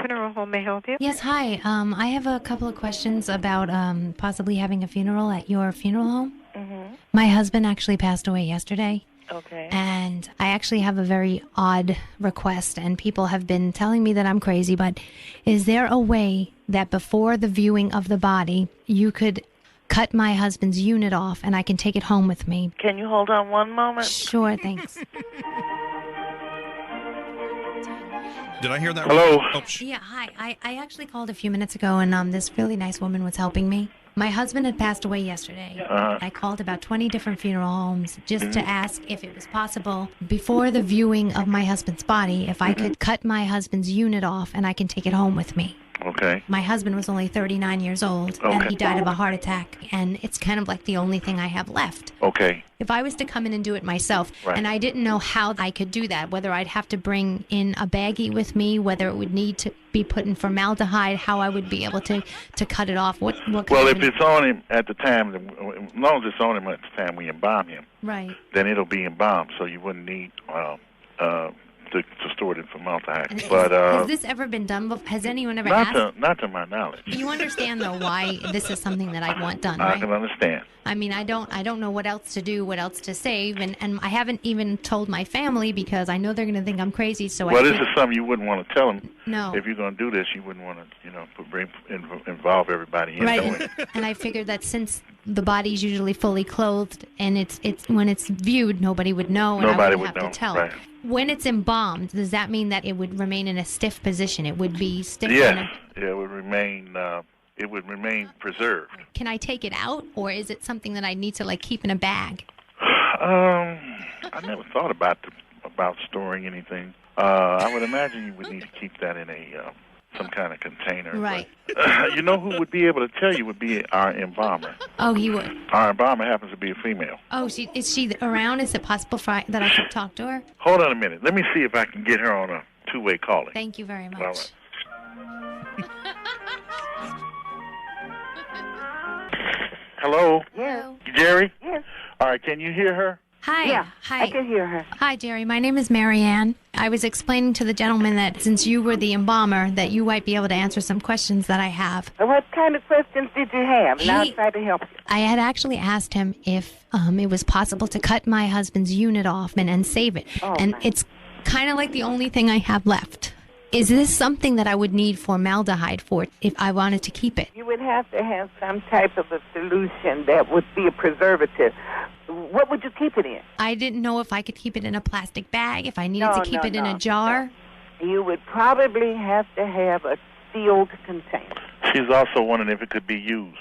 Funeral home may help you. Yes, hi. I have a couple of questions about possibly having a funeral at your funeral home. Mm-hmm. My husband actually passed away yesterday. Okay. And I actually have a very odd request, and people have been telling me that I'm crazy, but is there a way that before the viewing of the body, you could cut my husband's unit off and I can take it home with me? Can you hold on one moment? Sure, thanks. Did I hear that? Hello? Oh, Yeah, hi. I actually called a few minutes ago, and this really nice woman was helping me. My husband had passed away yesterday. I called about 20 different funeral homes just to ask if it was possible before the viewing of my husband's body, if I could cut my husband's unit off and I can take it home with me. Okay. My husband was only 39 years old, and he died of a heart attack, and it's kind of like the only thing I have left. Okay. If I was to come in and do it myself, Right. and I didn't know how I could do that, whether I'd have to bring in a baggie with me, whether it would need to be put in formaldehyde, how I would be able to cut it off. What kind Well, of if it's on him at the time, as long as it's on him at the time we embalm him, right. then it'll be embalmed, so you wouldn't need to store it in formaldehyde. And But has this ever been done before? Has anyone ever asked? not to my knowledge. You understand, though, why this is something that I want done, I right? can understand. I mean, I don't know what else to do, what else to save, and I haven't even told my family because I know they're going to think I'm crazy. So Well, this is something you wouldn't want to tell them. No. If you're going to do this, you wouldn't want to, involve everybody in right, doing it. and I figured that since the body's usually fully clothed and it's when it's viewed, nobody would know, and Nobody I would wouldn't have know, to tell. right. When it's embalmed, does that mean that it would remain in a stiff position? It would be stiff. Yes, it would remain. It would remain preserved. Can I take it out, or is it something that I need to keep in a bag? I never thought about storing anything. I would imagine you would need to keep that in some kind of container. Right. But, you know who would be able to tell you would be our embalmer. Oh, he would. Our embalmer happens to be a female. Oh, is she around? Is it possible that I could talk to her? Hold on a minute. Let me see if I can get her on a two-way calling. Thank you very much. All right. Hello? Yes. Jerry? Yes. All right, can you hear her? Hi. Yeah, Hi. I can hear her. Hi, Jerry. My name is Marianne. I was explaining to the gentleman that since you were the embalmer, that you might be able to answer some questions that I have. What kind of questions did you have? And I'll He- try to help you. I had actually asked him if it was possible to cut my husband's unit off and save it. Oh, and my. it's kind of like the only thing I have left. Is this something that I would need formaldehyde for if I wanted to keep it? You would have to have some type of a solution that would be a preservative. What would you keep it in? I didn't know if I could keep it in a plastic bag, if I needed to keep it in a jar. No. You would probably have to have a sealed container. She's also wondering if it could be used.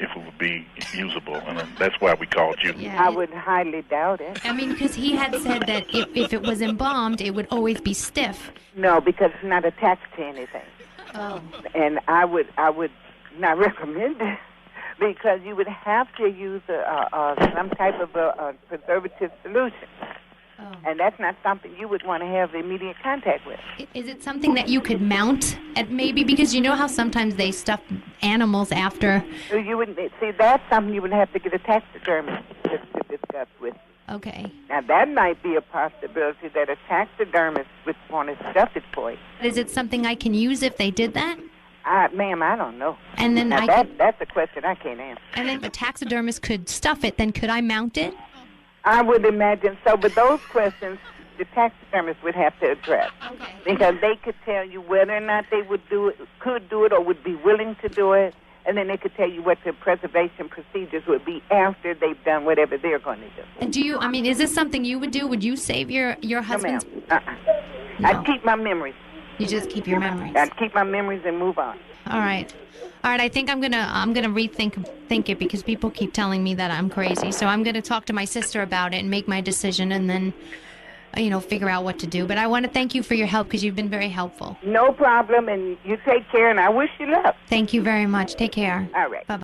If it would be usable, and that's why we called you. Yeah. I would highly doubt it. I mean, because he had said that if it was embalmed, it would always be stiff. No, because it's not attached to anything. Oh. And I would not recommend it because you would have to use some type of a preservative solution. Oh. And that's not something you would want to have immediate contact with. Is it something that you could mount at maybe? Because you know how sometimes they stuff animals after. So you would see that's something you would have to get a taxidermist to discuss with. Okay. Now that might be a possibility that a taxidermist would want to stuff it for you. Is it something I can use if they did that? Ma'am, I don't know. And then Now that's a question I can't answer. And then if a taxidermist could stuff it, then could I mount it? I would imagine so, but those questions the taxidermist would have to address. Okay. Because they could tell you whether or not they would do it, could do it, or would be willing to do it, and then they could tell you what the preservation procedures would be after they've done whatever they're going to do. And is this something you would do? Would you save your No, husband's? ma'am. No. I'd keep my memories. You just keep your memories. I'd keep my memories and move on. All right. I think I'm gonna rethink it because people keep telling me that I'm crazy. So I'm gonna talk to my sister about it and make my decision, and then, figure out what to do. But I want to thank you for your help because you've been very helpful. No problem, and you take care, and I wish you luck. Thank you very much. Take care. All right. Bye-bye.